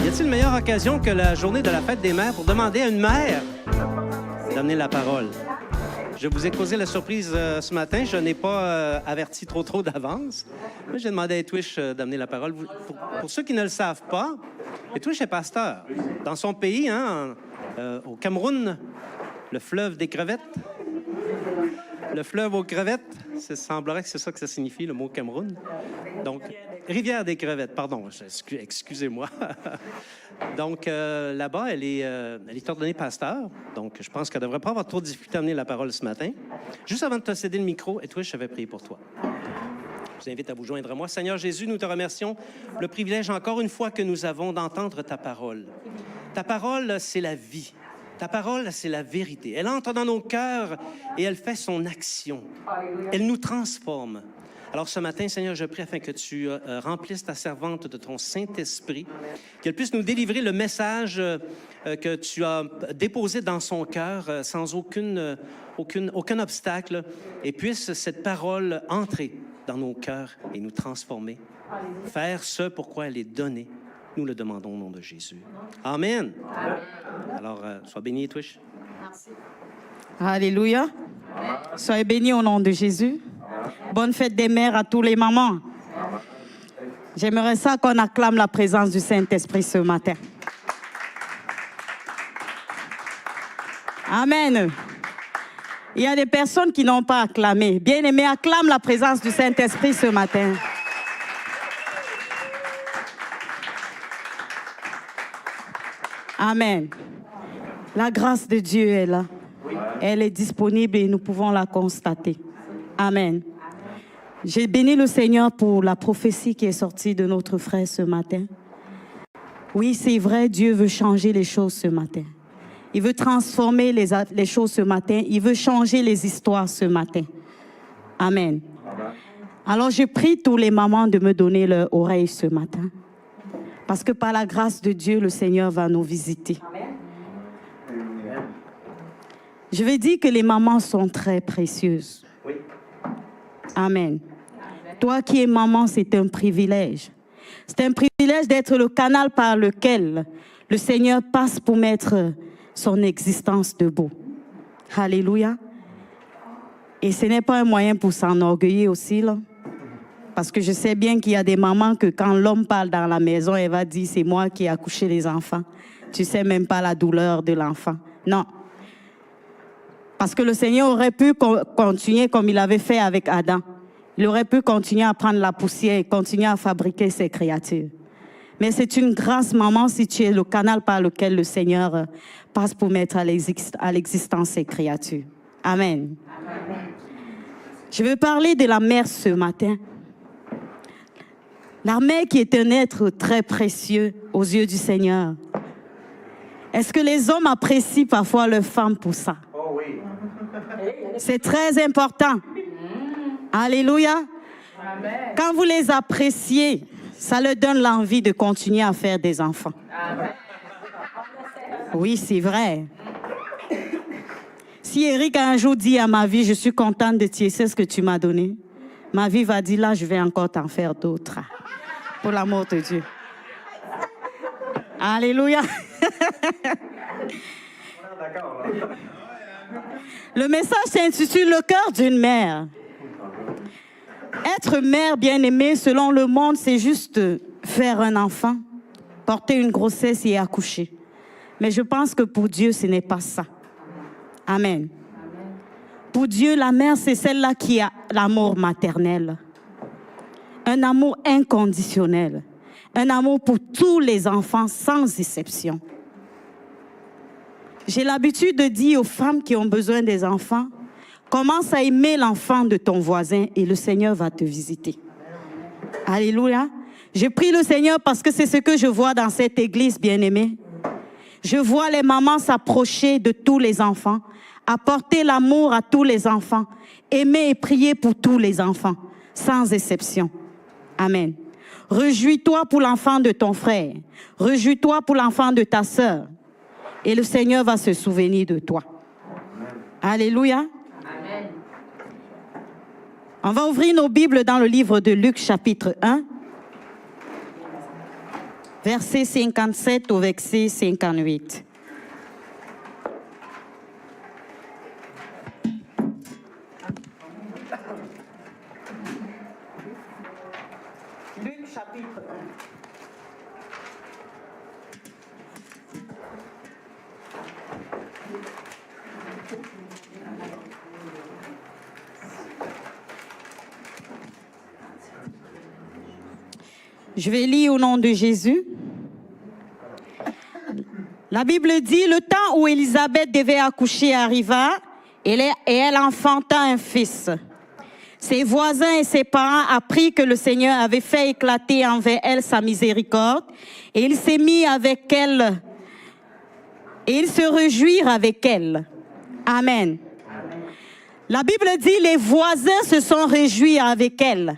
Y a-t-il une meilleure occasion que la journée de la fête des mères pour demander à une mère d'amener la parole? Je vous ai causé la surprise ce matin. Je n'ai pas averti trop d'avance. J'ai demandé à Etwish d'amener la parole. Pour ceux qui ne le savent pas, Etwish est pasteur. Dans son pays, au Cameroun, le fleuve des crevettes. Le fleuve aux crevettes, il semblerait que c'est ça que ça signifie, le mot Cameroun. Donc, rivière des crevettes, pardon, excusez-moi. Donc, là-bas, elle est ordonnée pasteur. Donc, je pense qu'elle ne devrait pas avoir trop de difficulté à amener la parole ce matin. Juste avant de te céder le micro, Etwish, je vais prier pour toi. Je vous invite à vous joindre à moi. Seigneur Jésus, nous te remercions pour le privilège encore une fois que nous avons d'entendre ta parole. Ta parole, c'est la vie. Ta parole, c'est la vérité. Elle entre dans nos cœurs et elle fait son action. Elle nous transforme. Alors ce matin, Seigneur, je prie afin que tu remplisses ta servante de ton Saint-Esprit, qu'elle puisse nous délivrer le message que tu as déposé dans son cœur sans aucun obstacle, et puisse cette parole entrer dans nos cœurs et nous transformer, faire ce pourquoi elle est donnée. Nous le demandons au nom de Jésus. Amen. Alors, sois béni, Etwish. Merci. Alléluia. Soyez bénis au nom de Jésus. Bonne fête des mères à tous les mamans. J'aimerais ça qu'on acclame la présence du Saint-Esprit ce matin. Amen. Il y a des personnes qui n'ont pas acclamé. Bien-aimés, acclame la présence du Saint-Esprit ce matin. Amen. La grâce de Dieu est là. Elle est disponible et nous pouvons la constater. Amen. J'ai béni le Seigneur pour la prophétie qui est sortie de notre frère ce matin. Oui, c'est vrai, Dieu veut changer les choses ce matin. Il veut transformer les choses ce matin. Il veut changer les histoires ce matin. Amen. Alors, je prie tous les mamans de me donner leur oreille ce matin. Parce que par la grâce de Dieu, le Seigneur va nous visiter. Je vais dire que les mamans sont très précieuses. Amen. Toi qui es maman, c'est un privilège. C'est un privilège d'être le canal par lequel le Seigneur passe pour mettre son existence debout. Alléluia. Et ce n'est pas un moyen pour s'enorgueillir aussi, là. Parce que je sais bien qu'il y a des mamans que quand l'homme parle dans la maison, elle va dire « c'est moi qui ai accouché les enfants ». Tu ne sais même pas la douleur de l'enfant. Non. Parce que le Seigneur aurait pu continuer comme il avait fait avec Adam. Il aurait pu continuer à prendre la poussière et continuer à fabriquer ses créatures. Mais c'est une grâce, maman, si tu es le canal par lequel le Seigneur passe pour mettre à l'existence ses créatures. Amen. Je veux parler de la mère ce matin. La mère qui est un être très précieux aux yeux du Seigneur. Est-ce que les hommes apprécient parfois leurs femmes pour ça? Oh oui. C'est très important. Alléluia. Amen. Quand vous les appréciez, ça leur donne l'envie de continuer à faire des enfants. Amen. Oui, c'est vrai. Si Eric a un jour dit à ma vie, je suis contente de tu sais ce que tu m'as donné, ma vie va dire là, je vais encore t'en faire d'autres. Pour l'amour de Dieu. Alléluia. Le message s'intitule Le cœur d'une mère. Être mère bien-aimée, selon le monde, c'est juste faire un enfant, porter une grossesse et accoucher. Mais je pense que pour Dieu, ce n'est pas ça. Amen. Pour Dieu, la mère, c'est celle-là qui a l'amour maternel. Un amour inconditionnel. Un amour pour tous les enfants, sans exception. J'ai l'habitude de dire aux femmes qui ont besoin des enfants, commence à aimer l'enfant de ton voisin et le Seigneur va te visiter. Alléluia. Je prie le Seigneur parce que c'est ce que je vois dans cette église bien-aimée. Je vois les mamans s'approcher de tous les enfants, apporter l'amour à tous les enfants, aimer et prier pour tous les enfants, sans exception. Amen. Réjouis-toi pour l'enfant de ton frère. Réjouis-toi pour l'enfant de ta sœur. Et le Seigneur va se souvenir de toi. Amen. Alléluia. Amen. On va ouvrir nos Bibles dans le livre de Luc, chapitre 1, verset 57 au verset 58. Luc chapitre 1. Je vais lire au nom de Jésus. La Bible dit, le temps où Élisabeth devait accoucher arriva et elle enfanta un fils. Ses voisins et ses parents apprirent que le Seigneur avait fait éclater envers elle sa miséricorde et il s'est mis avec elle et ils se réjouirent avec elle. Amen. La Bible dit, les voisins se sont réjouis avec elle.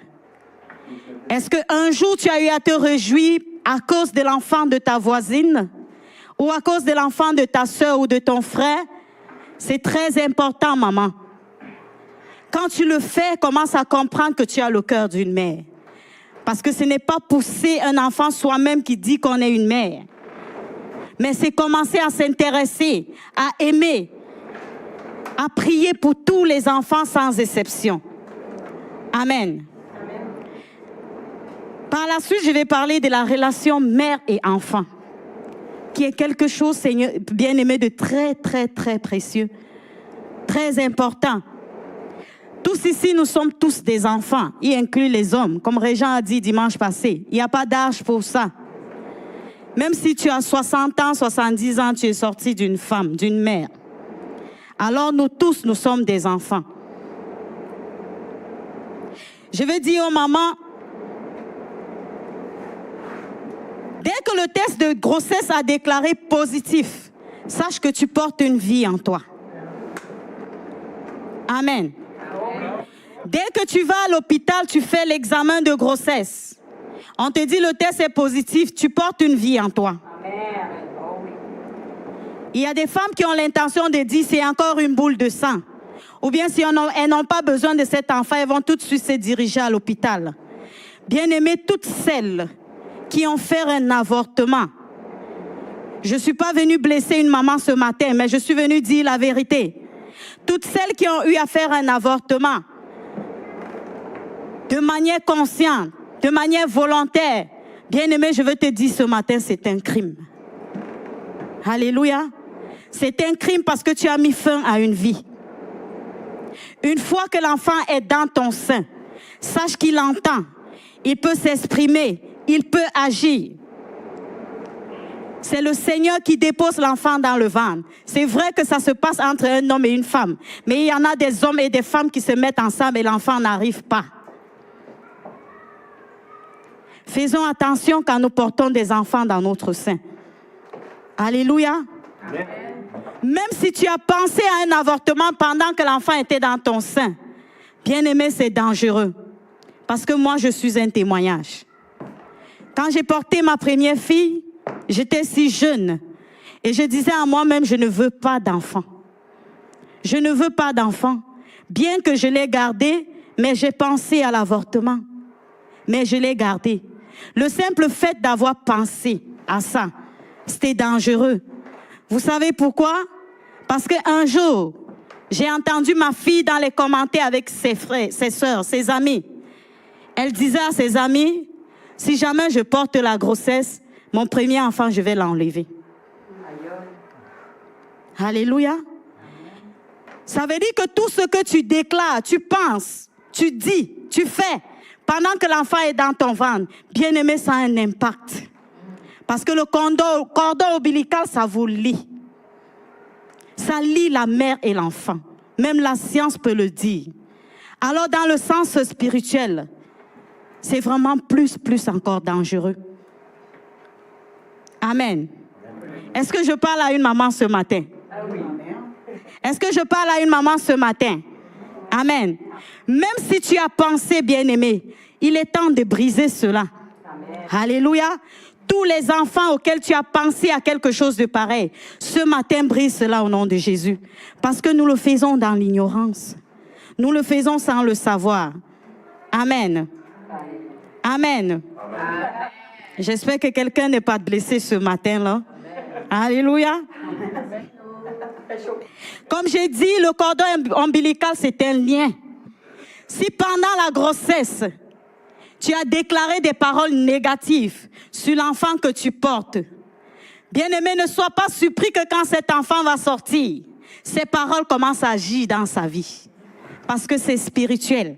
Est-ce qu'un jour tu as eu à te réjouir à cause de l'enfant de ta voisine ou à cause de l'enfant de ta soeur ou de ton frère? C'est très important, maman. Quand tu le fais, commence à comprendre que tu as le cœur d'une mère. Parce que ce n'est pas pousser un enfant soi-même qui dit qu'on est une mère. Mais c'est commencer à s'intéresser, à aimer, à prier pour tous les enfants sans exception. Amen. Par la suite, je vais parler de la relation mère et enfant, qui est quelque chose, Seigneur, bien-aimé, de très, très, très précieux, très important. Tous ici, nous sommes tous des enfants, y inclut les hommes, comme Régent a dit dimanche passé. Il n'y a pas d'âge pour ça. Même si tu as 60 ans, 70 ans, tu es sorti d'une femme, d'une mère. Alors nous tous, nous sommes des enfants. Je vais dire aux mamans, dès que le test de grossesse a déclaré positif, sache que tu portes une vie en toi. Amen. Dès que tu vas à l'hôpital, tu fais l'examen de grossesse. On te dit le test est positif, tu portes une vie en toi. Il y a des femmes qui ont l'intention de dire c'est encore une boule de sang. Ou bien si elles n'ont pas besoin de cet enfant, elles vont tout de suite se diriger à l'hôpital. Bien-aimées, toutes celles qui ont fait un avortement. Je ne suis pas venue blesser une maman ce matin, mais je suis venue dire la vérité. Toutes celles qui ont eu à faire un avortement, de manière consciente, de manière volontaire, bien-aimée, je veux te dire ce matin, c'est un crime. Alléluia. C'est un crime parce que tu as mis fin à une vie. Une fois que l'enfant est dans ton sein, sache qu'il entend, il peut s'exprimer, il peut agir. C'est le Seigneur qui dépose l'enfant dans le ventre. C'est vrai que ça se passe entre un homme et une femme. Mais il y en a des hommes et des femmes qui se mettent ensemble et l'enfant n'arrive pas. Faisons attention quand nous portons des enfants dans notre sein. Alléluia. Amen. Même si tu as pensé à un avortement pendant que l'enfant était dans ton sein, bien-aimé, c'est dangereux. Parce que moi, je suis un témoignage. Quand j'ai porté ma première fille, j'étais si jeune. Et je disais à moi-même, je ne veux pas d'enfant. Je ne veux pas d'enfant. Bien que je l'ai gardé, mais j'ai pensé à l'avortement. Mais je l'ai gardé. Le simple fait d'avoir pensé à ça, c'était dangereux. Vous savez pourquoi? Parce qu'un jour, j'ai entendu ma fille dans les commentaires avec ses frères, ses sœurs, ses amis. Elle disait à ses amis, si jamais je porte la grossesse, mon premier enfant, je vais l'enlever. Alléluia. Ça veut dire que tout ce que tu déclares, tu penses, tu dis, tu fais, pendant que l'enfant est dans ton ventre, bien aimé, ça a un impact. Parce que le cordon ombilical, ça vous lie. Ça lie la mère et l'enfant. Même la science peut le dire. Alors, dans le sens spirituel, c'est vraiment plus encore dangereux. Amen. Est-ce que je parle à une maman ce matin? Est-ce que je parle à une maman ce matin? Amen. Même si tu as pensé, bien-aimé, il est temps de briser cela. Amen. Alléluia. Tous les enfants auxquels tu as pensé à quelque chose de pareil, ce matin, brise cela au nom de Jésus. Parce que nous le faisons dans l'ignorance. Nous le faisons sans le savoir. Amen. Amen. Amen. J'espère que quelqu'un n'est pas blessé ce matin-là. Alléluia. Comme j'ai dit, le cordon ombilical, c'est un lien. Si pendant la grossesse, tu as déclaré des paroles négatives sur l'enfant que tu portes, bien-aimé, ne sois pas surpris que quand cet enfant va sortir, ces paroles commencent à agir dans sa vie. Parce que c'est spirituel.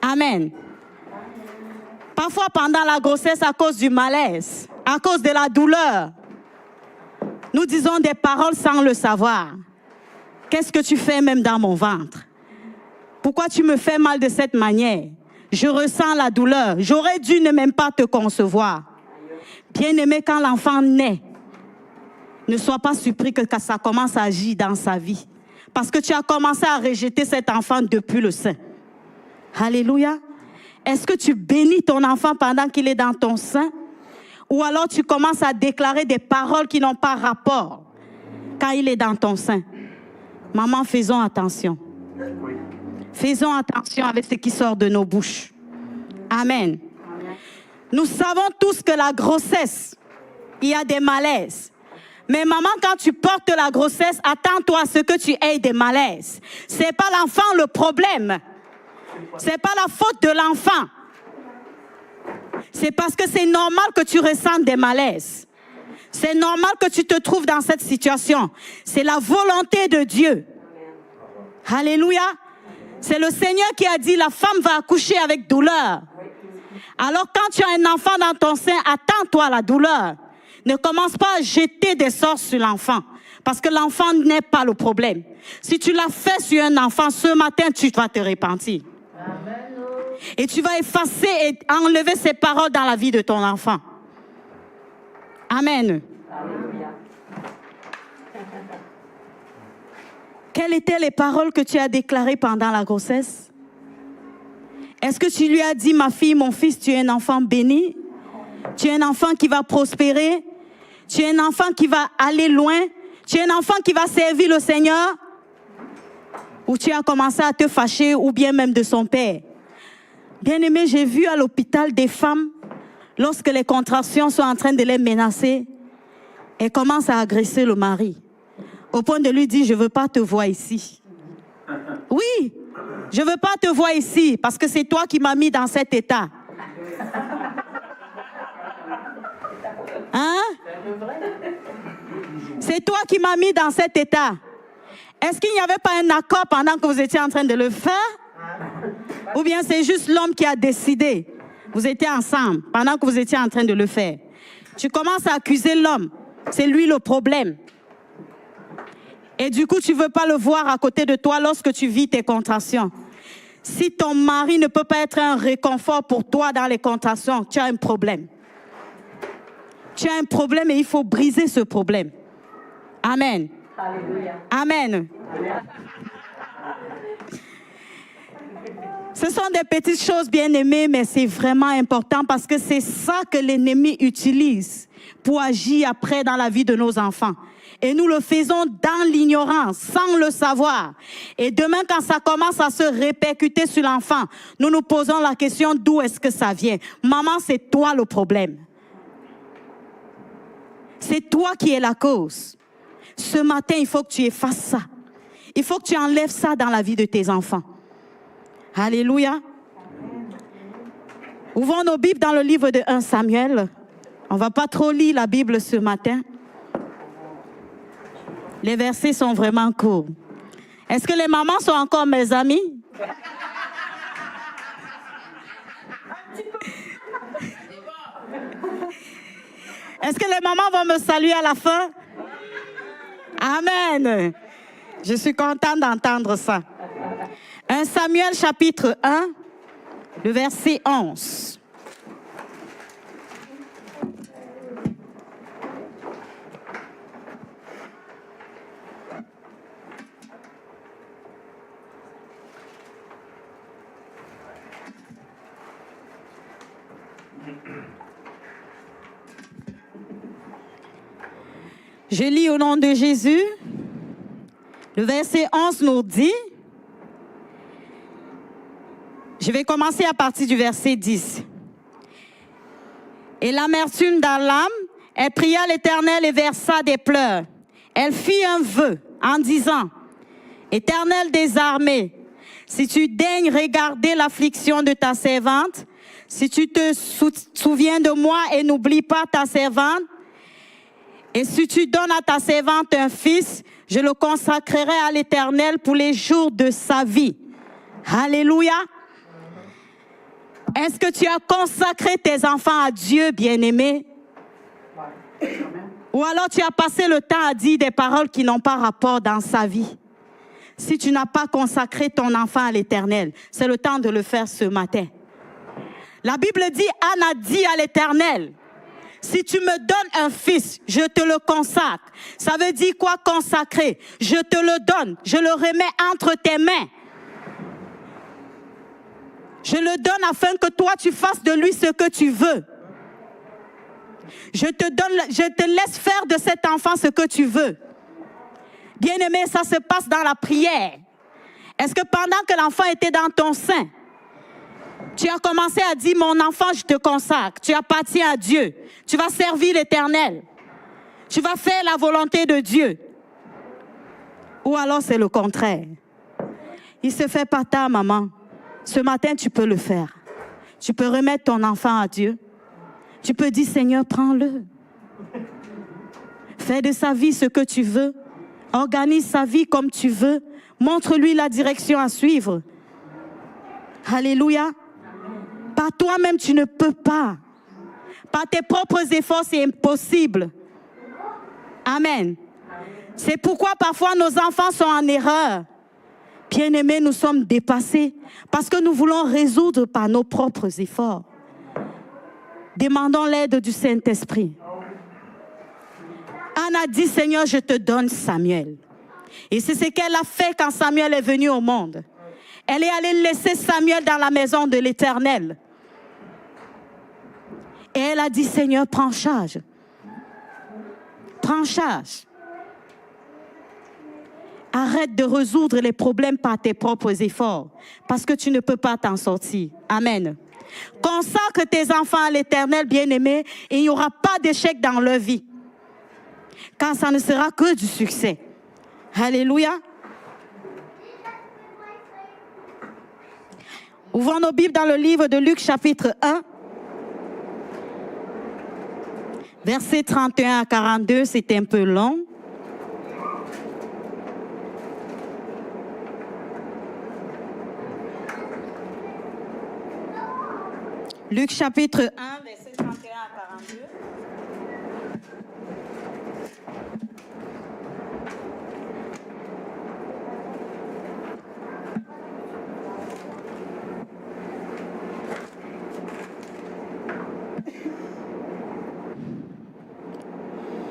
Amen. Parfois, pendant la grossesse, à cause du malaise, à cause de la douleur, nous disons des paroles sans le savoir. Qu'est-ce que tu fais même dans mon ventre? Pourquoi tu me fais mal de cette manière? Je ressens la douleur. J'aurais dû ne même pas te concevoir. Bien-aimé, quand l'enfant naît, ne sois pas surpris que ça commence à agir dans sa vie. Parce que tu as commencé à rejeter cet enfant depuis le sein. Alléluia. Est-ce que tu bénis ton enfant pendant qu'il est dans ton sein? Ou alors tu commences à déclarer des paroles qui n'ont pas rapport quand il est dans ton sein? Maman, faisons attention. Faisons attention avec ce qui sort de nos bouches. Amen. Nous savons tous que la grossesse, il y a des malaises. Mais maman, quand tu portes la grossesse, attends-toi à ce que tu aies des malaises. Ce n'est pas l'enfant le problème. Ce n'est pas la faute de l'enfant. C'est parce que c'est normal que tu ressentes des malaises. C'est normal que tu te trouves dans cette situation. C'est la volonté de Dieu. Alléluia. C'est le Seigneur qui a dit, la femme va accoucher avec douleur. Alors quand tu as un enfant dans ton sein, attends-toi à la douleur. Ne commence pas à jeter des sorts sur l'enfant. Parce que l'enfant n'est pas le problème. Si tu l'as fait sur un enfant, ce matin, tu vas te repentir. Et tu vas effacer et enlever ces paroles dans la vie de ton enfant. Amen. Quelles étaient les paroles que tu as déclarées pendant la grossesse? Est-ce que tu lui as dit, ma fille, mon fils, tu es un enfant béni? Tu es un enfant qui va prospérer? Tu es un enfant qui va aller loin? Tu es un enfant qui va servir le Seigneur? Ou tu as commencé à te fâcher ou bien même de son père? Bien-aimé, j'ai vu à l'hôpital des femmes, lorsque les contractions sont en train de les menacer, elles commencent à agresser le mari. Au point de lui dire, je ne veux pas te voir ici. Oui, je ne veux pas te voir ici parce que c'est toi qui m'as mis dans cet état. Hein? C'est toi qui m'as mis dans cet état. Est-ce qu'il n'y avait pas un accord pendant que vous étiez en train de le faire? Ou bien c'est juste l'homme qui a décidé? Vous étiez ensemble pendant que vous étiez en train de le faire. Tu commences à accuser l'homme. C'est lui le problème. Et du coup, tu ne veux pas le voir à côté de toi lorsque tu vis tes contractions. Si ton mari ne peut pas être un réconfort pour toi dans les contractions, tu as un problème. Tu as un problème et il faut briser ce problème. Amen. Alléluia. Amen. Alléluia. Ce sont des petites choses bien aimées, mais c'est vraiment important parce que c'est ça que l'ennemi utilise pour agir après dans la vie de nos enfants. Et nous le faisons dans l'ignorance, sans le savoir. Et demain, quand ça commence à se répercuter sur l'enfant, nous nous posons la question d'où est-ce que ça vient? Maman, c'est toi le problème. C'est toi qui es la cause. Ce matin, il faut que tu effaces ça. Il faut que tu enlèves ça dans la vie de tes enfants. Alléluia. Ouvrons nos Bibles dans le livre de 1 Samuel. On ne va pas trop lire la Bible ce matin. Les versets sont vraiment courts. Est-ce que les mamans sont encore mes amis? Est-ce que les mamans vont me saluer à la fin? Amen. Je suis contente d'entendre ça. 1 Samuel chapitre 1, le verset 11. Je lis au nom de Jésus. Le verset 11 nous dit, je vais commencer à partir du verset 10. Et l'amertume dans l'âme, elle pria l'Éternel et versa des pleurs. Elle fit un vœu en disant, Éternel des armées, si tu daignes regarder l'affliction de ta servante, si tu te souviens de moi et n'oublies pas ta servante, et si tu donnes à ta servante un fils, je le consacrerai à l'Éternel pour les jours de sa vie. Alléluia. Est-ce que tu as consacré tes enfants à Dieu, bien-aimé? Ou alors tu as passé le temps à dire des paroles qui n'ont pas rapport dans sa vie? Si tu n'as pas consacré ton enfant à l'Éternel, c'est le temps de le faire ce matin. La Bible dit, Anne a dit à l'Éternel, si tu me donnes un fils, je te le consacre. Ça veut dire quoi consacrer? Je te le donne, je le remets entre tes mains. Je le donne afin que toi tu fasses de lui ce que tu veux. Je te laisse faire de cet enfant ce que tu veux. Bien-aimé, ça se passe dans la prière. Est-ce que pendant que l'enfant était dans ton sein, tu as commencé à dire, mon enfant, je te consacre, tu appartiens à Dieu, tu vas servir l'Éternel, tu vas faire la volonté de Dieu? Ou alors c'est le contraire. Il se fait par ta maman. Ce matin, tu peux le faire. Tu peux remettre ton enfant à Dieu. Tu peux dire, Seigneur, prends-le. Fais de sa vie ce que tu veux. Organise sa vie comme tu veux. Montre-lui la direction à suivre. Alléluia. Par toi-même, tu ne peux pas. Par tes propres efforts, c'est impossible. Amen. C'est pourquoi parfois nos enfants sont en erreur. Bien-aimés, nous sommes dépassés parce que nous voulons résoudre par nos propres efforts. Demandons l'aide du Saint-Esprit. Anne a dit, Seigneur, je te donne Samuel. Et c'est ce qu'elle a fait quand Samuel est venu au monde. Elle est allée laisser Samuel dans la maison de l'Éternel. Et elle a dit, Seigneur, prends charge. Prends charge. Arrête de résoudre les problèmes par tes propres efforts, parce que tu ne peux pas t'en sortir. Amen. Consacre tes enfants à l'Éternel, bien-aimé, et il n'y aura pas d'échec dans leur vie. Car ça ne sera que du succès. Alléluia. Ouvrons nos Bibles dans le livre de Luc, chapitre 1. Versets 31 à 42, c'est un peu long. Luc chapitre 1, versets 31 à 42.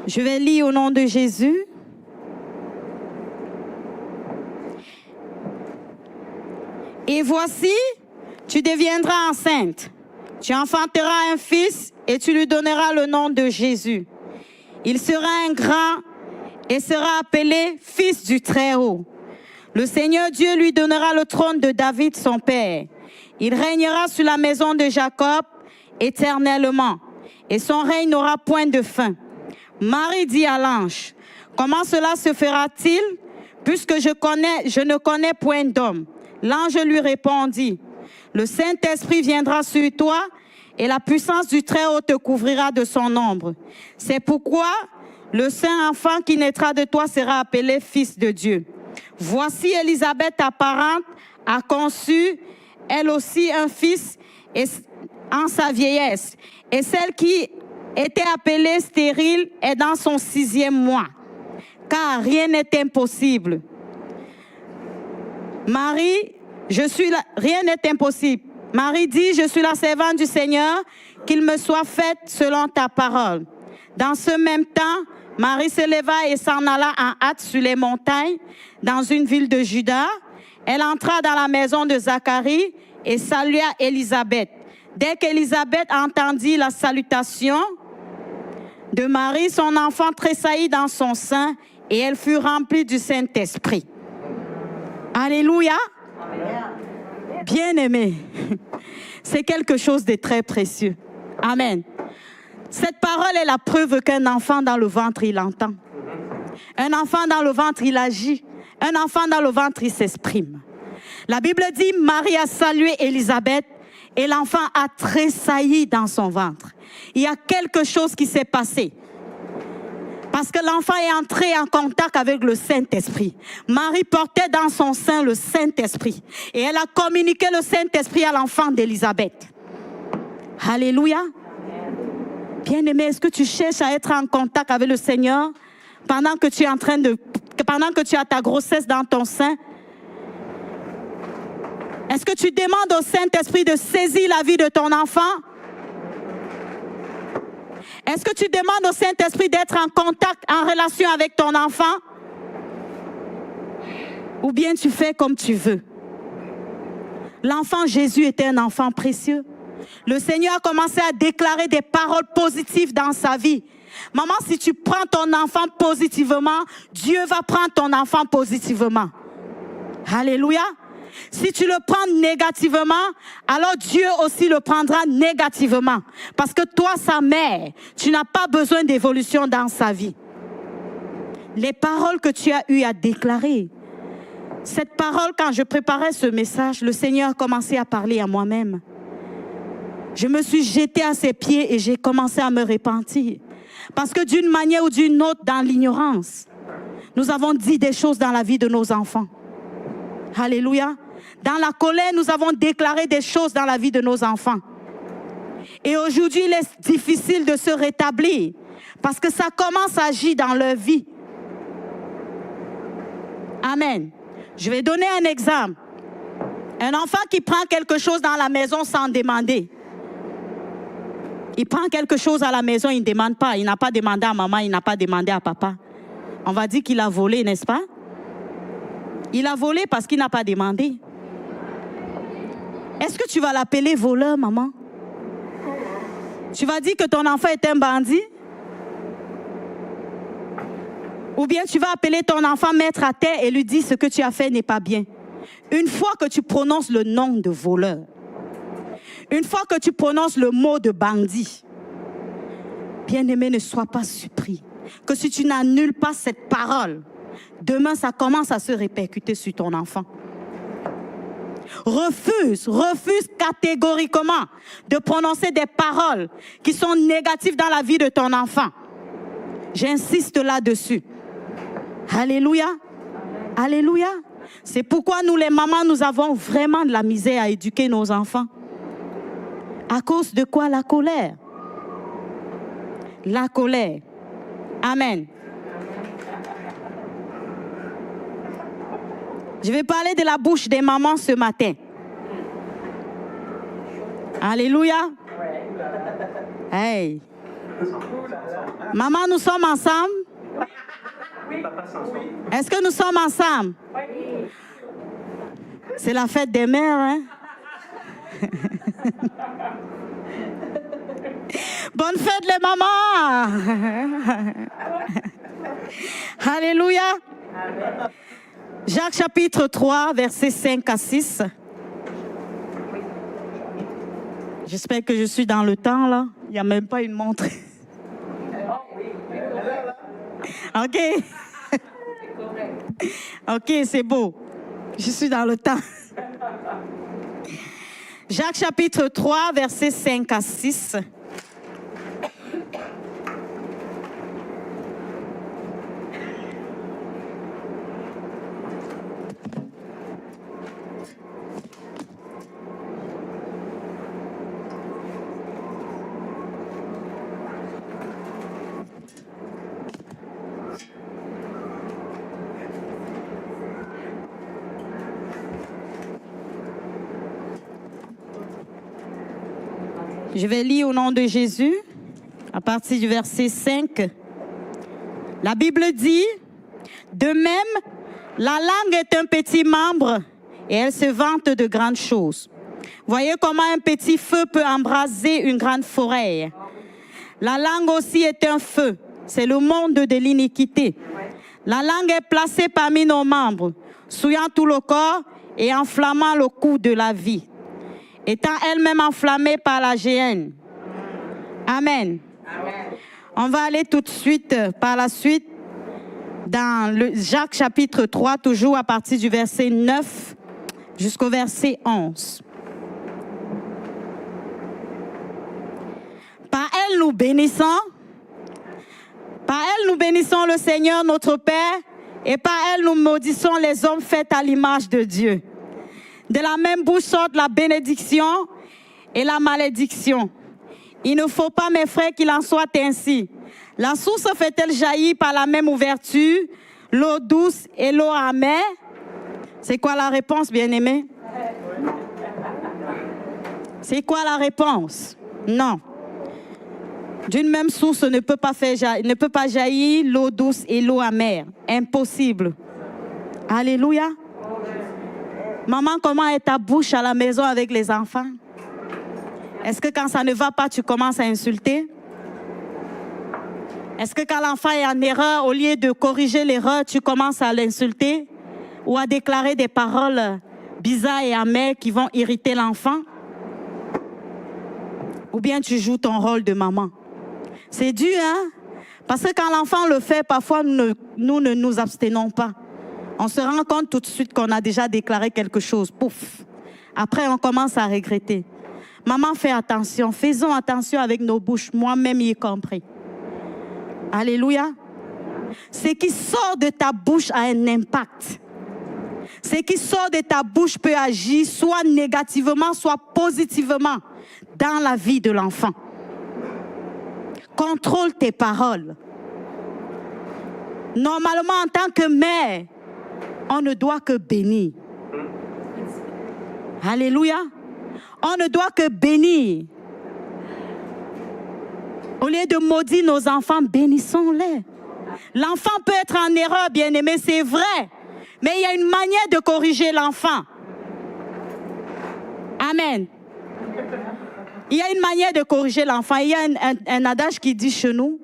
Je vais lire au nom de Jésus. Et voici, tu deviendras enceinte. Tu enfanteras un fils et tu lui donneras le nom de Jésus. Il sera un grand et sera appelé Fils du Très-Haut. Le Seigneur Dieu lui donnera le trône de David, son père. Il régnera sur la maison de Jacob éternellement, et son règne n'aura point de fin. Marie dit à l'ange, comment cela se fera-t-il, puisque je ne connais point d'homme? L'ange lui répondit, le Saint-Esprit viendra sur toi et la puissance du Très-Haut te couvrira de son ombre. C'est pourquoi le saint enfant qui naîtra de toi sera appelé Fils de Dieu. Voici Élisabeth, ta parente, a conçu elle aussi un fils en sa vieillesse. Et celle qui était appelée stérile est dans son 6e mois, car rien n'est impossible. Rien n'est impossible. Marie dit, je suis la servante du Seigneur, qu'il me soit fait selon ta parole. Dans ce même temps, Marie se leva et s'en alla en hâte sur les montagnes, dans une ville de Juda. Elle entra dans la maison de Zacharie et salua Élisabeth. Dès qu'Élisabeth entendit la salutation de Marie, son enfant tressaillit dans son sein et elle fut remplie du Saint-Esprit. Alléluia. Bien-aimé, c'est quelque chose de très précieux. Amen. Cette parole est la preuve qu'un enfant dans le ventre, il entend. Un enfant dans le ventre, il agit. Un enfant dans le ventre, il s'exprime. La Bible dit, Marie a salué Élisabeth et l'enfant a tressailli dans son ventre. Il y a quelque chose qui s'est passé. Parce que l'enfant est entré en contact avec le Saint-Esprit. Marie portait dans son sein le Saint-Esprit. Et elle a communiqué le Saint-Esprit à l'enfant d'Élisabeth. Alléluia. Bien-aimé, est-ce que tu cherches à être en contact avec le Seigneur pendant que tu es pendant que tu as ta grossesse dans ton sein? Est-ce que tu demandes au Saint-Esprit de saisir la vie de ton enfant? Est-ce que tu demandes au Saint-Esprit d'être en contact, en relation avec ton enfant? Ou bien tu fais comme tu veux? L'enfant Jésus était un enfant précieux. Le Seigneur a commencé à déclarer des paroles positives dans sa vie. Maman, si tu prends ton enfant positivement, Dieu va prendre ton enfant positivement. Alléluia. Si tu le prends négativement, alors Dieu aussi le prendra négativement. Parce que toi, sa mère, tu n'as pas besoin d'évolution dans sa vie. Les paroles que tu as eu à déclarer. Cette parole, quand je préparais ce message, le Seigneur a commencé à parler à moi-même. Je me suis jetée à ses pieds et j'ai commencé à me repentir. Parce que d'une manière ou d'une autre, dans l'ignorance, nous avons dit des choses dans la vie de nos enfants. Alléluia. Dans la colère, nous avons déclaré des choses dans la vie de nos enfants. Et aujourd'hui, il est difficile de se rétablir parce que ça commence à agir dans leur vie. Amen. Je vais donner un exemple. Un enfant qui prend quelque chose dans la maison sans demander. Il prend quelque chose à la maison, il ne demande pas. Il n'a pas demandé à maman, il n'a pas demandé à papa. On va dire qu'il a volé, n'est-ce pas? Il a volé parce qu'il n'a pas demandé. Est-ce que tu vas l'appeler voleur, maman? Tu vas dire que ton enfant est un bandit? Ou bien tu vas appeler ton enfant mettre à terre et lui dire ce que tu as fait n'est pas bien. Une fois que tu prononces le nom de voleur, une fois que tu prononces le mot de bandit, bien-aimé, ne sois pas surpris que si tu n'annules pas cette parole, demain ça commence à se répercuter sur ton enfant. Refuse catégoriquement de prononcer des paroles qui sont négatives dans la vie de ton enfant. J'insiste là-dessus. Alléluia. Alléluia. C'est pourquoi nous les mamans, nous avons vraiment de la misère à éduquer nos enfants. À cause de quoi? La colère. La colère. Amen. Je vais parler de la bouche des mamans ce matin. Alléluia. Hey. Maman, nous sommes ensemble? Est-ce que nous sommes ensemble? C'est la fête des mères, hein? Bonne fête les mamans! Alléluia! Jacques chapitre 3, versets 5 à 6. J'espère que je suis dans le temps, là. Il n'y a même pas une montre. OK. OK, c'est beau. Je suis dans le temps. Jacques chapitre 3, versets 5 à 6. Je vais lire au nom de Jésus, à partir du verset 5. La Bible dit, « De même, la langue est un petit membre et elle se vante de grandes choses. Voyez comment un petit feu peut embraser une grande forêt. La langue aussi est un feu, c'est le monde de l'iniquité. La langue est placée parmi nos membres, souillant tout le corps et enflammant le cou de la vie. Étant elle-même enflammée par la géhenne. » Amen. On va aller tout de suite, par la suite, dans Jacques chapitre 3, toujours à partir du verset 9 jusqu'au verset 11. Par elle nous bénissons le Seigneur notre Père, et par elle nous maudissons les hommes faits à l'image de Dieu. De la même bouche sortent la bénédiction et la malédiction. Il ne faut pas, mes frères, qu'il en soit ainsi. La source fait-elle jaillir par la même ouverture l'eau douce et l'eau amère? C'est quoi la réponse, bien-aimés? C'est quoi la réponse? Non. D'une même source ne peut pas jaillir l'eau douce et l'eau amère. Impossible. Alléluia. Maman, comment est ta bouche à la maison avec les enfants? Est-ce que quand ça ne va pas, tu commences à insulter? Est-ce que quand l'enfant est en erreur, au lieu de corriger l'erreur, tu commences à l'insulter ou à déclarer des paroles bizarres et amères qui vont irriter l'enfant? Ou bien tu joues ton rôle de maman? C'est dur, hein? Parce que quand l'enfant le fait, parfois nous ne nous abstenons pas. On se rend compte tout de suite qu'on a déjà déclaré quelque chose. Pouf! Après, on commence à regretter. Maman, fais attention. Faisons attention avec nos bouches, moi-même y compris. Alléluia. Ce qui sort de ta bouche a un impact. Ce qui sort de ta bouche peut agir soit négativement, soit positivement dans la vie de l'enfant. Contrôle tes paroles. Normalement, en tant que mère, on ne doit que bénir. Alléluia. On ne doit que bénir. Au lieu de maudire nos enfants, bénissons-les. L'enfant peut être en erreur, bien-aimé, c'est vrai. Mais il y a une manière de corriger l'enfant. Amen. Il y a une manière de corriger l'enfant. Il y a un adage qui dit chez nous,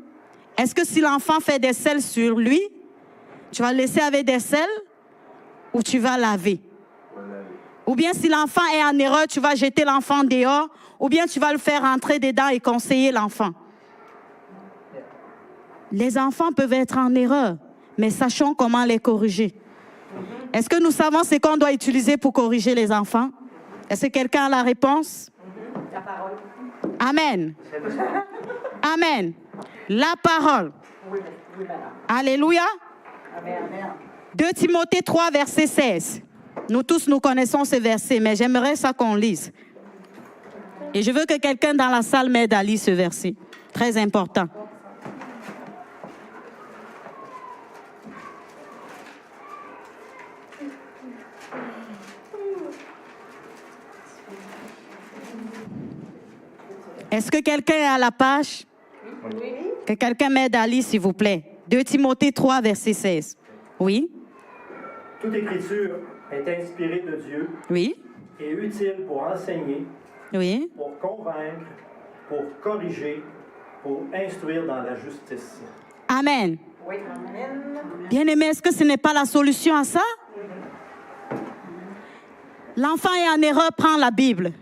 est-ce que si l'enfant fait des selles sur lui, tu vas le laisser avec des selles ou tu vas laver? Ou bien si l'enfant est en erreur, tu vas jeter l'enfant dehors, ou bien tu vas le faire rentrer dedans et conseiller l'enfant. Les enfants peuvent être en erreur, mais sachons comment les corriger. Est-ce que nous savons ce qu'on doit utiliser pour corriger les enfants? Est-ce que quelqu'un a la réponse? La parole. Amen. Amen. La parole. Alléluia. 2 Timothée 3, verset 16. Nous tous, nous connaissons ce verset, mais j'aimerais ça qu'on lise. Et je veux que quelqu'un dans la salle m'aide à lire ce verset. Très important. Est-ce que quelqu'un est à la page? Oui. Que quelqu'un m'aide à lire, s'il vous plaît. 2 Timothée 3, verset 16. Oui. Toute écriture est inspirée de Dieu. Oui. Et utile pour enseigner. Oui. Pour convaincre, pour corriger, pour instruire dans la justice. Amen. Oui. Amen. Bien-aimé, est-ce que ce n'est pas la solution à ça? L'enfant est en erreur, prends la Bible.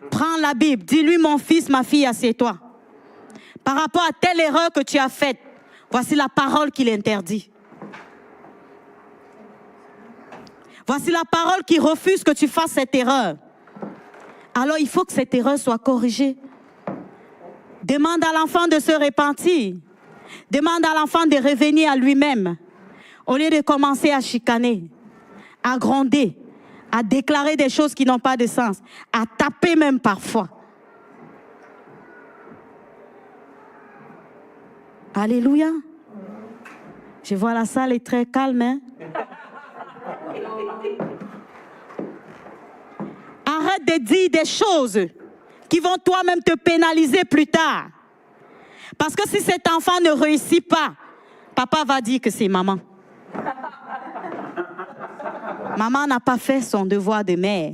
Prends la Bible. Dis-lui, mon fils, ma fille, assieds-toi. Par rapport à telle erreur que tu as faite, voici la parole qui l'interdit. Voici la parole qui refuse que tu fasses cette erreur. Alors, il faut que cette erreur soit corrigée. Demande à l'enfant de se repentir. Demande à l'enfant de revenir à lui-même. Au lieu de commencer à chicaner, à gronder, à déclarer des choses qui n'ont pas de sens, à taper même parfois. Alléluia. Je vois la salle est très calme, hein? Arrête de dire des choses qui vont toi-même te pénaliser plus tard. Parce que si cet enfant ne réussit pas, papa va dire que c'est maman. Maman n'a pas fait son devoir de mère.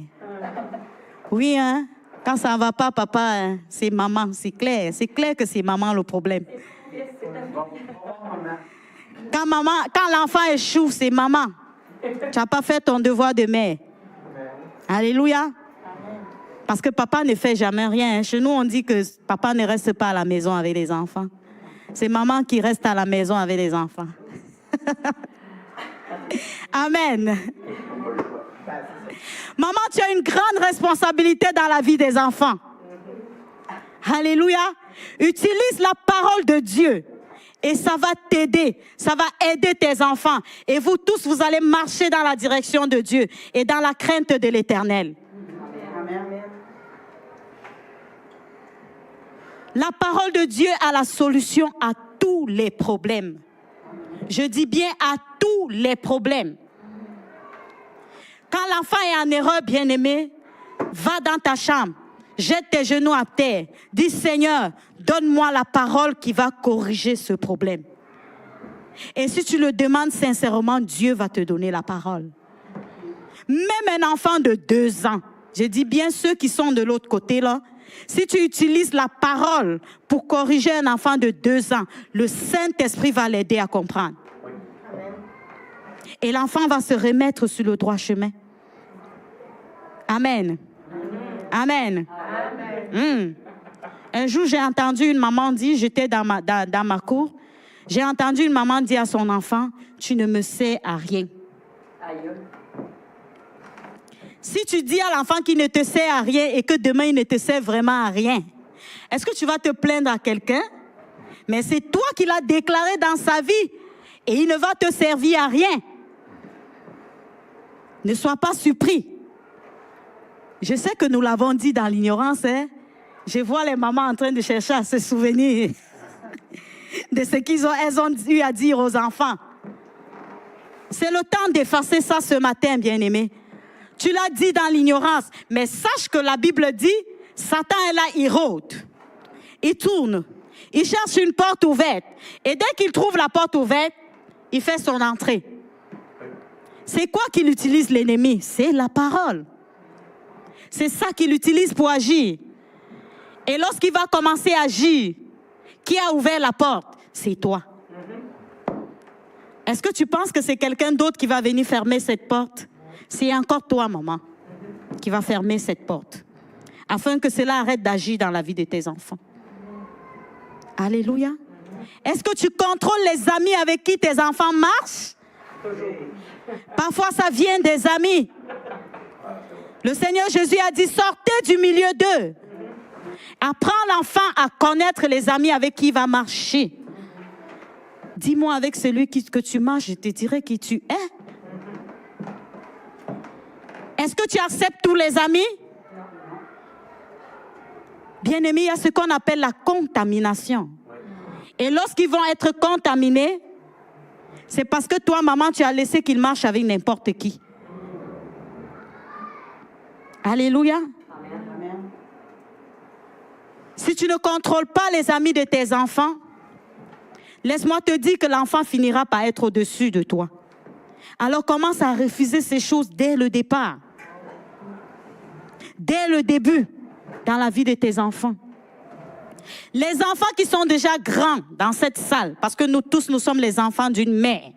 Oui, hein? Quand ça ne va pas, papa, hein, c'est maman, c'est clair. C'est clair que c'est maman le problème. Quand l'enfant échoue, c'est maman. Tu n'as pas fait ton devoir de mère. Alléluia. Parce que papa ne fait jamais rien. Chez nous, on dit que papa ne reste pas à la maison avec les enfants. C'est maman qui reste à la maison avec les enfants. Amen. Maman, tu as une grande responsabilité dans la vie des enfants. Alléluia. Utilise la parole de Dieu et ça va t'aider. Ça va aider tes enfants. Et vous tous, vous allez marcher dans la direction de Dieu et dans la crainte de l'Éternel. La parole de Dieu a la solution à tous les problèmes. Je dis bien à tous les problèmes. Quand l'enfant est en erreur, bien-aimé, va dans ta chambre, jette tes genoux à terre, dis Seigneur, donne-moi la parole qui va corriger ce problème. Et si tu le demandes sincèrement, Dieu va te donner la parole. Même un enfant de 2 ans, je dis bien ceux qui sont de l'autre côté là, si tu utilises la parole pour corriger un enfant de 2 ans, le Saint-Esprit va l'aider à comprendre. Et l'enfant va se remettre sur le droit chemin. Amen. Amen. Amen. Un jour, j'ai entendu une maman dire, j'étais dans ma cour, j'ai entendu une maman dire à son enfant, tu ne me sers à rien. Si tu dis à l'enfant qu'il ne te sert à rien et que demain il ne te sert vraiment à rien, est-ce que tu vas te plaindre à quelqu'un? Mais c'est toi qui l'as déclaré dans sa vie et il ne va te servir à rien. Ne sois pas surpris. Je sais que nous l'avons dit dans l'ignorance. Je vois les mamans en train de chercher à se souvenir de ce qu'elles ont eu à dire aux enfants. C'est le temps d'effacer ça ce matin, bien-aimé. Tu l'as dit dans l'ignorance, mais sache que la Bible dit, Satan est là, il rôde. Il tourne. Il cherche une porte ouverte. Et dès qu'il trouve la porte ouverte, il fait son entrée. C'est quoi qu'il utilise l'ennemi? C'est la parole. C'est ça qu'il utilise pour agir. Et lorsqu'il va commencer à agir, qui a ouvert la porte? C'est toi. Est-ce que tu penses que c'est quelqu'un d'autre qui va venir fermer cette porte? C'est encore toi, maman, qui va fermer cette porte, afin que cela arrête d'agir dans la vie de tes enfants. Alléluia. Est-ce que tu contrôles les amis avec qui tes enfants marchent? Parfois, ça vient des amis. Le Seigneur Jésus a dit, sortez du milieu d'eux. Apprends l'enfant à connaître les amis avec qui il va marcher. Dis-moi avec celui que tu marches, je te dirai qui tu es. Est-ce que tu acceptes tous les amis? Bien-aimé, il y a ce qu'on appelle la contamination. Et lorsqu'ils vont être contaminés, c'est parce que toi, maman, tu as laissé qu'ils marchent avec n'importe qui. Alléluia. Si tu ne contrôles pas les amis de tes enfants, laisse-moi te dire que l'enfant finira par être au-dessus de toi. Alors commence à refuser ces choses dès le départ. Dès le début, dans la vie de tes enfants. Les enfants qui sont déjà grands dans cette salle, parce que nous tous, nous sommes les enfants d'une mère.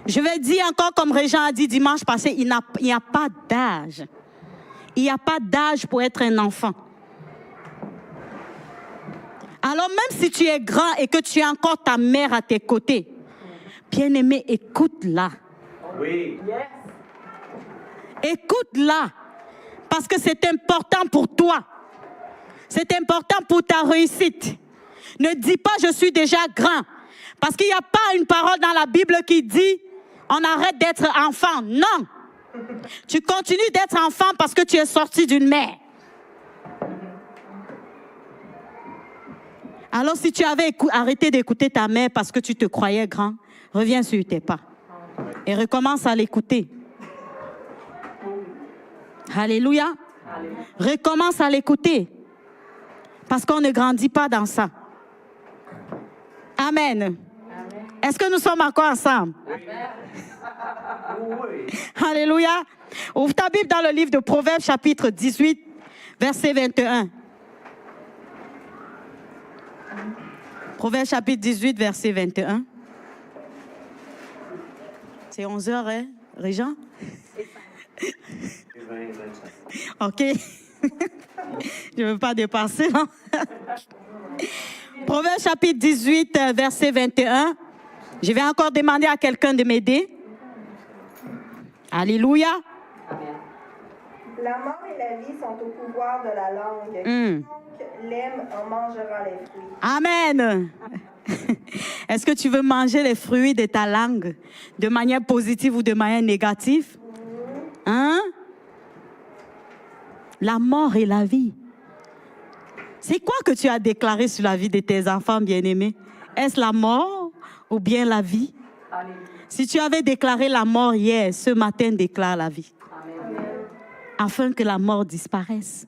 Je vais dire encore, comme Régent a dit dimanche passé, il n'y a pas d'âge. Il n'y a pas d'âge pour être un enfant. Alors même si tu es grand et que tu as encore ta mère à tes côtés, bien-aimé, écoute-la. Oui. Écoute-la. Parce que c'est important pour toi. C'est important pour ta réussite. Ne dis pas je suis déjà grand. Parce qu'il n'y a pas une parole dans la Bible qui dit on arrête d'être enfant. Non. Tu continues d'être enfant parce que tu es sorti d'une mère. Alors si tu avais arrêté d'écouter ta mère parce que tu te croyais grand, reviens sur tes pas et recommence à l'écouter. Alléluia. Recommence à l'écouter. Parce qu'on ne grandit pas dans ça. Amen. Est-ce que nous sommes encore ensemble? Oui. Alléluia. Ouvre ta Bible dans le livre de Proverbes, chapitre 18, verset 21. Proverbes, chapitre 18, verset 21. C'est 11h, hein, Régent? OK. Je ne veux pas dépasser. Hein? Proverbe chapitre 18, verset 21. Je vais encore demander à quelqu'un de m'aider. Alléluia. La mort et la vie sont au pouvoir de la langue. Quiconque l'aime en mangera les fruits. Amen. Est-ce que tu veux manger les fruits de ta langue de manière positive ou de manière négative? Hein? La mort et la vie. C'est quoi que tu as déclaré sur la vie de tes enfants bien-aimés? Est-ce la mort ou bien la vie? Si tu avais déclaré la mort hier, ce matin, déclare la vie. Afin que la mort disparaisse.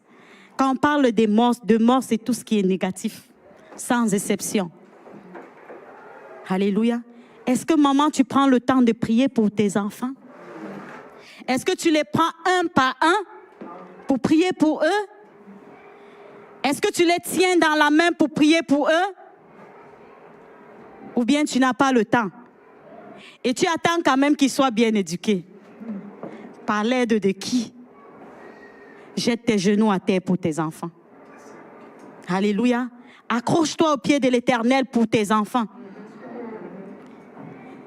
Quand on parle de mort, c'est tout ce qui est négatif, sans exception. Alléluia. Est-ce que, maman, tu prends le temps de prier pour tes enfants? Est-ce que tu les prends un par un pour prier pour eux? Est-ce que tu les tiens dans la main pour prier pour eux? Ou bien tu n'as pas le temps? Et tu attends quand même qu'ils soient bien éduqués. Par l'aide de qui? Jette tes genoux à terre pour tes enfants. Alléluia. Accroche-toi au pied de l'Éternel pour tes enfants.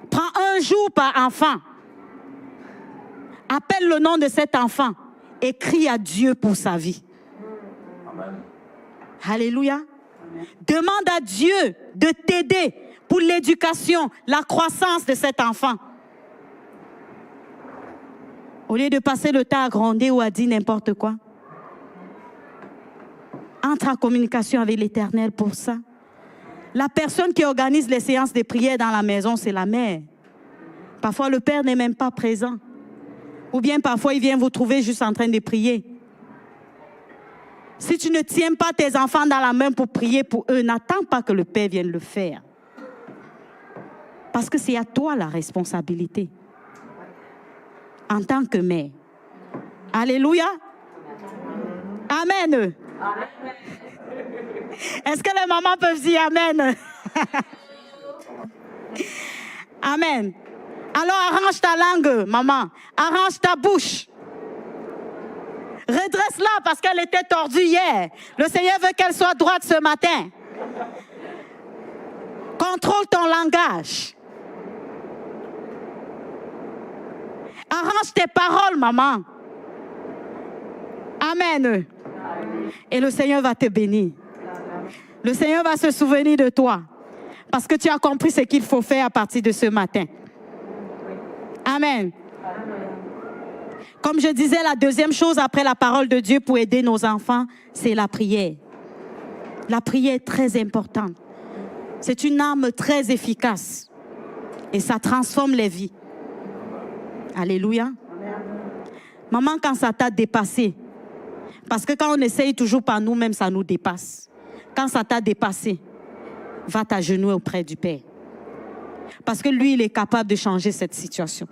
Prends un jour par enfant. Appelle le nom de cet enfant et crie à Dieu pour sa vie. Amen. Alléluia. Amen. Demande à Dieu de t'aider pour l'éducation, la croissance de cet enfant. Au lieu de passer le temps à gronder ou à dire n'importe quoi. Entre en communication avec l'Éternel pour ça. La personne qui organise les séances de prière dans la maison, c'est la mère. Parfois, le père n'est même pas présent. Ou bien parfois, il vient vous trouver juste en train de prier. Si tu ne tiens pas tes enfants dans la main pour prier pour eux, n'attends pas que le père vienne le faire. Parce que c'est à toi la responsabilité. En tant que mère. Alléluia. Amen. Est-ce que les mamans peuvent dire Amen? Amen. Alors arrange ta langue, maman. Arrange ta bouche. Redresse-la parce qu'elle était tordue hier. Le Seigneur veut qu'elle soit droite ce matin. Contrôle ton langage. Arrange tes paroles, maman. Amen. Et le Seigneur va te bénir. Le Seigneur va se souvenir de toi. Parce que tu as compris ce qu'il faut faire à partir de ce matin. Amen. Comme je disais, la deuxième chose après la parole de Dieu pour aider nos enfants, c'est la prière. La prière est très importante. C'est une arme très efficace. Et ça transforme les vies. Alléluia. Maman, quand ça t'a dépassé, parce que quand on essaye toujours par nous-mêmes, ça nous dépasse. Quand ça t'a dépassé, va t'agenouiller auprès du Père. Parce que lui, il est capable de changer cette situation.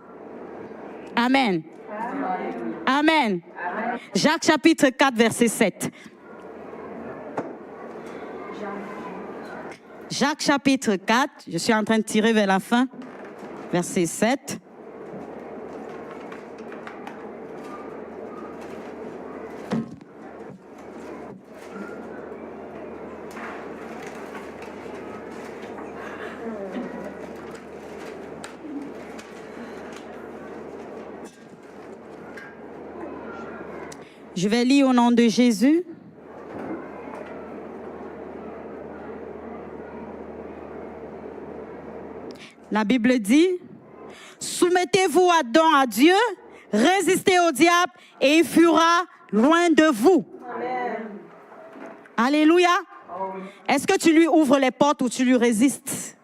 Amen. Amen. Amen. Jacques chapitre 4, verset 7. Jacques chapitre 4, je suis en train de tirer vers la fin, verset 7. Je vais lire au nom de Jésus. La Bible dit, soumettez-vous donc à Dieu, résistez au diable et il fuira loin de vous. Amen. Alléluia. Est-ce que tu lui ouvres les portes ou tu lui résistes?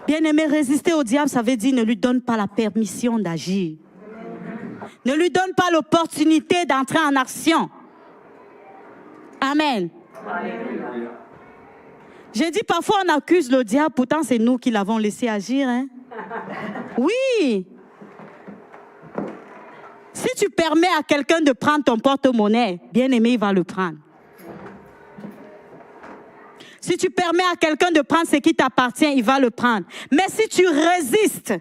Bien-aimé, résister au diable, ça veut dire ne lui donne pas la permission d'agir. Ne lui donne pas l'opportunité d'entrer en action. Amen. Alléluia. J'ai dit parfois on accuse le diable, pourtant c'est nous qui l'avons laissé agir. Hein? Oui. Si tu permets à quelqu'un de prendre ton porte-monnaie, bien aimé, il va le prendre. Si tu permets à quelqu'un de prendre ce qui t'appartient, il va le prendre. Mais si tu résistes,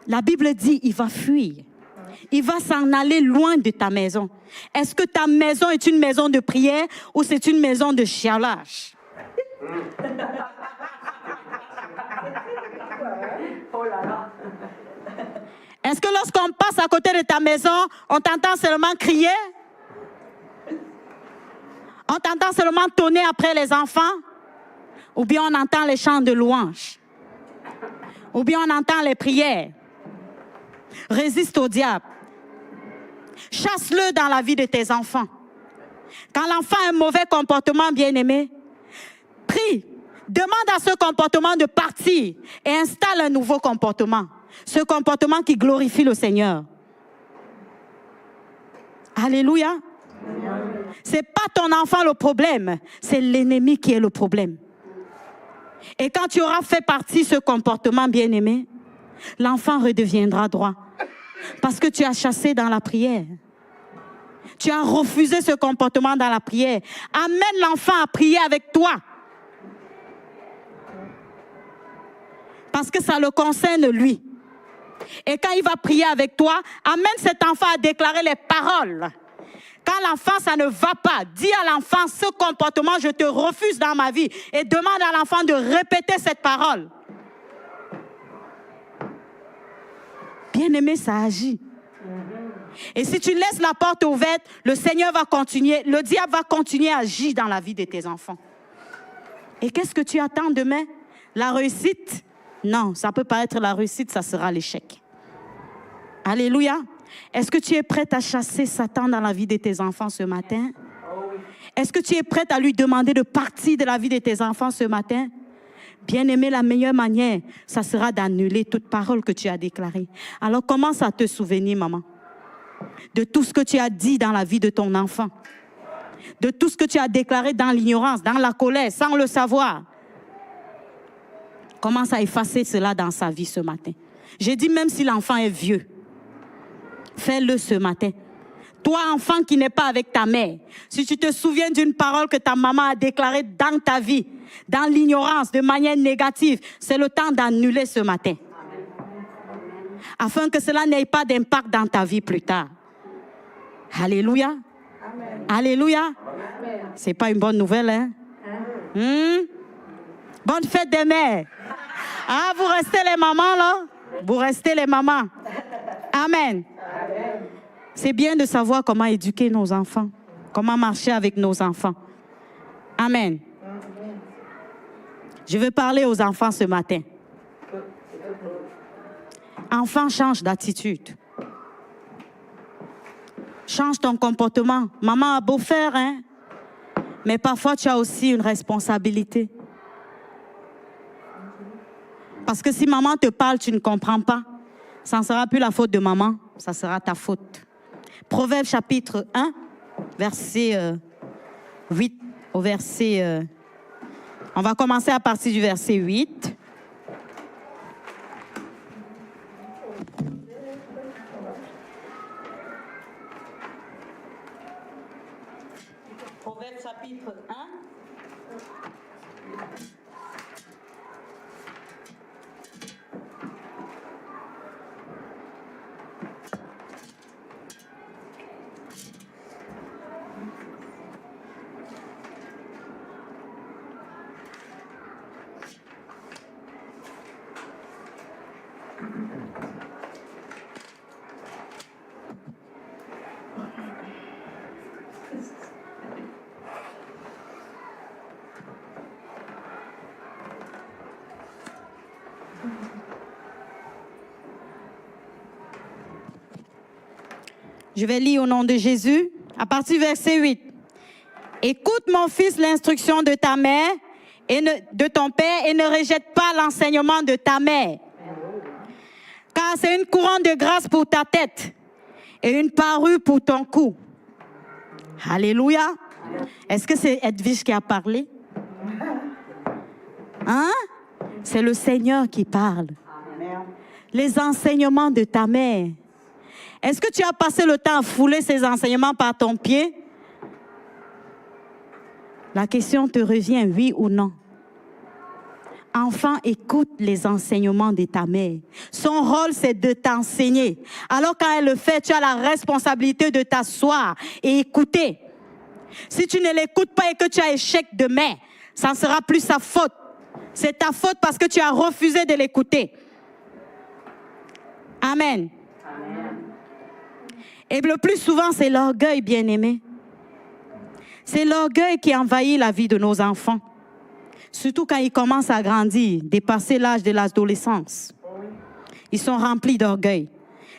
la Bible dit il va fuir. il va s'en aller loin de ta maison. Est-ce que ta maison est une maison de prière ou c'est une maison de chialage? Oh là là. Est-ce que lorsqu'on passe à côté de ta maison, on t'entend seulement crier? On t'entend seulement tonner après les enfants? Ou bien on entend les chants de louange? Ou bien on entend les prières? Résiste au diable. Chasse-le dans la vie de tes enfants. Quand l'enfant a un mauvais comportement, bien-aimé, prie. Demande à ce comportement de partir et installe un nouveau comportement. Ce comportement qui glorifie le Seigneur. Alléluia. C'est pas ton enfant le problème, c'est l'ennemi qui est le problème. Et quand tu auras fait partie de ce comportement, bien-aimé, l'enfant redeviendra droit. Parce que tu as chassé dans la prière. Tu as refusé ce comportement dans la prière. Amène l'enfant à prier avec toi. Parce que ça le concerne lui. Et quand il va prier avec toi, amène cet enfant à déclarer les paroles. Quand l'enfant, ça ne va pas, dis à l'enfant, ce comportement, je te refuse dans ma vie. Et demande à l'enfant de répéter cette parole. Bien-aimé, ça agit. Et si tu laisses la porte ouverte, le Seigneur va continuer, le diable va continuer à agir dans la vie de tes enfants. Et qu'est-ce que tu attends demain? La réussite? Non, ça peut pas être la réussite, ça sera l'échec. Alléluia. Est-ce que tu es prête à chasser Satan dans la vie de tes enfants ce matin? Est-ce que tu es prête à lui demander de partir de la vie de tes enfants ce matin? Bien-aimé, la meilleure manière, ça sera d'annuler toute parole que tu as déclarée. Alors commence à te souvenir, maman, de tout ce que tu as dit dans la vie de ton enfant, de tout ce que tu as déclaré dans l'ignorance, dans la colère, sans le savoir. Commence à effacer cela dans sa vie ce matin. J'ai dit même si l'enfant est vieux, fais-le ce matin. Toi, enfant qui n'est pas avec ta mère, si tu te souviens d'une parole que ta maman a déclarée dans ta vie, dans l'ignorance, de manière négative, c'est le temps d'annuler ce matin. Afin que cela n'ait pas d'impact dans ta vie plus tard. Alléluia. Amen. Alléluia. C'est pas une bonne nouvelle, hein? Bonne fête des mères. Ah, vous restez les mamans, là? Vous restez les mamans. Amen. C'est bien de savoir comment éduquer nos enfants, comment marcher avec nos enfants. Amen. Je veux parler aux enfants ce matin. Enfants, change d'attitude. Change ton comportement. Maman a beau faire, hein? Mais parfois, tu as aussi une responsabilité. Parce que si maman te parle, tu ne comprends pas. Ça ne sera plus la faute de maman, ça sera ta faute. Proverbe chapitre 1, verset 8 au verset... on va commencer à partir du verset 8. Proverbe chapitre 1. Je vais lire au nom de Jésus, à partir du verset 8. Écoute, mon fils, l'instruction de ta mère et de ton père et ne rejette pas l'enseignement de ta mère. Car c'est une couronne de grâce pour ta tête et une parure pour ton cou. Alléluia. Est-ce que c'est Edwige qui a parlé? Hein? C'est le Seigneur qui parle. Les enseignements de ta mère. Est-ce que tu as passé le temps à fouler ces enseignements par ton pied? La question te revient, oui ou non? Enfant, écoute les enseignements de ta mère. Son rôle, c'est de t'enseigner. Alors quand elle le fait, tu as la responsabilité de t'asseoir et écouter. Si tu ne l'écoutes pas et que tu as échec demain, ça ne sera plus sa faute. C'est ta faute parce que tu as refusé de l'écouter. Amen. Et le plus souvent, c'est l'orgueil, bien-aimé. C'est l'orgueil qui envahit la vie de nos enfants. Surtout quand ils commencent à grandir, dépasser l'âge de l'adolescence. Ils sont remplis d'orgueil.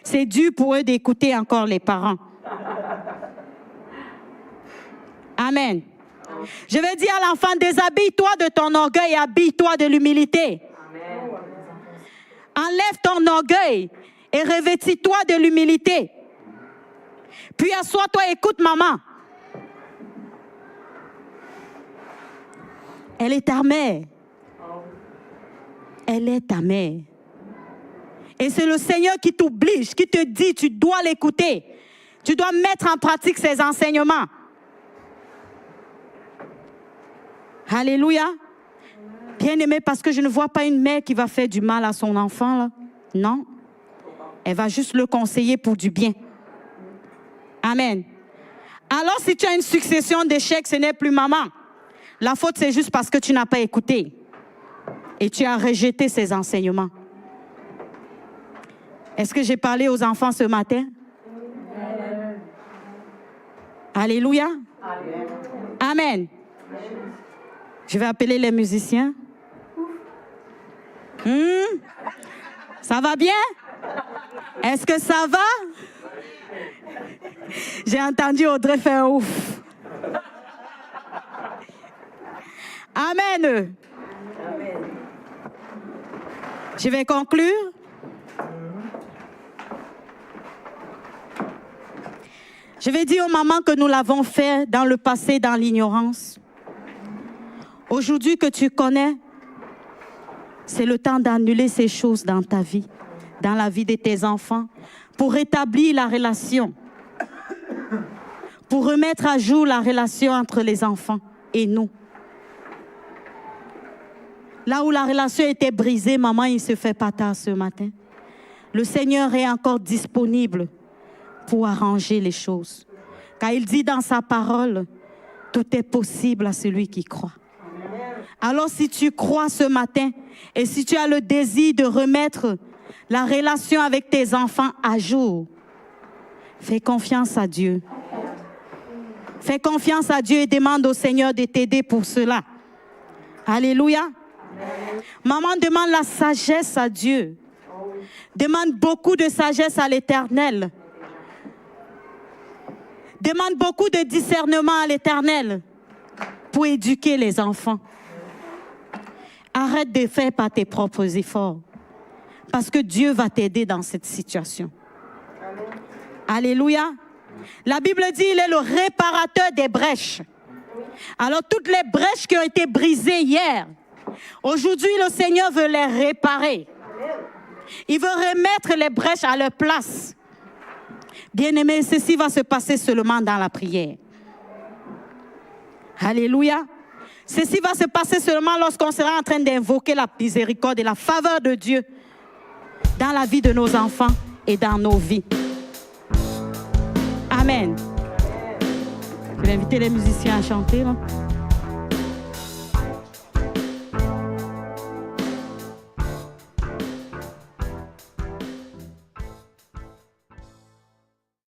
C'est dur pour eux d'écouter encore les parents. Amen. Je vais dire à l'enfant, déshabille-toi de ton orgueil et habille-toi de l'humilité. Enlève ton orgueil et revêtis-toi de l'humilité. Puis assois-toi et écoute maman. Elle est ta mère. Elle est ta mère. Et c'est le Seigneur qui t'oblige, qui te dit, tu dois l'écouter. Tu dois mettre en pratique ses enseignements. Alléluia. Bien-aimé, parce que je ne vois pas une mère qui va faire du mal à son enfant, là. Non. Elle va juste le conseiller pour du bien. Amen. Alors, si tu as une succession d'échecs, ce n'est plus maman. La faute, c'est juste parce que tu n'as pas écouté. Et tu as rejeté ses enseignements. Est-ce que j'ai parlé aux enfants ce matin? Alléluia. Amen. Je vais appeler les musiciens. Ça va bien? Est-ce que ça va? J'ai entendu Audrey faire ouf. Amen. Je vais conclure. Je vais dire aux mamans que nous l'avons fait dans le passé, dans l'ignorance. Aujourd'hui que tu connais, c'est le temps d'annuler ces choses dans ta vie, dans la vie de tes enfants, pour rétablir la relation, pour remettre à jour la relation entre les enfants et nous. Là où la relation était brisée, maman, il ne se fait pas tard ce matin. Le Seigneur est encore disponible pour arranger les choses. Car il dit dans sa parole, tout est possible à celui qui croit. Alors si tu crois ce matin et si tu as le désir de remettre la relation avec tes enfants à jour, fais confiance à Dieu. Fais confiance à Dieu et demande au Seigneur de t'aider pour cela. Alléluia. Maman, demande la sagesse à Dieu. Demande beaucoup de sagesse à l'Éternel. Demande beaucoup de discernement à l'Éternel pour éduquer les enfants. Arrête de faire par tes propres efforts. Parce que Dieu va t'aider dans cette situation. Amen. Alléluia. La Bible dit qu'il est le réparateur des brèches. Alors toutes les brèches qui ont été brisées hier, aujourd'hui le Seigneur veut les réparer. Il veut remettre les brèches à leur place. Bien-aimés, ceci va se passer seulement dans la prière. Alléluia. Ceci va se passer seulement lorsqu'on sera en train d'invoquer la miséricorde et la faveur de Dieu dans la vie de nos enfants et dans nos vies. Amen. Je vais inviter les musiciens à chanter. Là.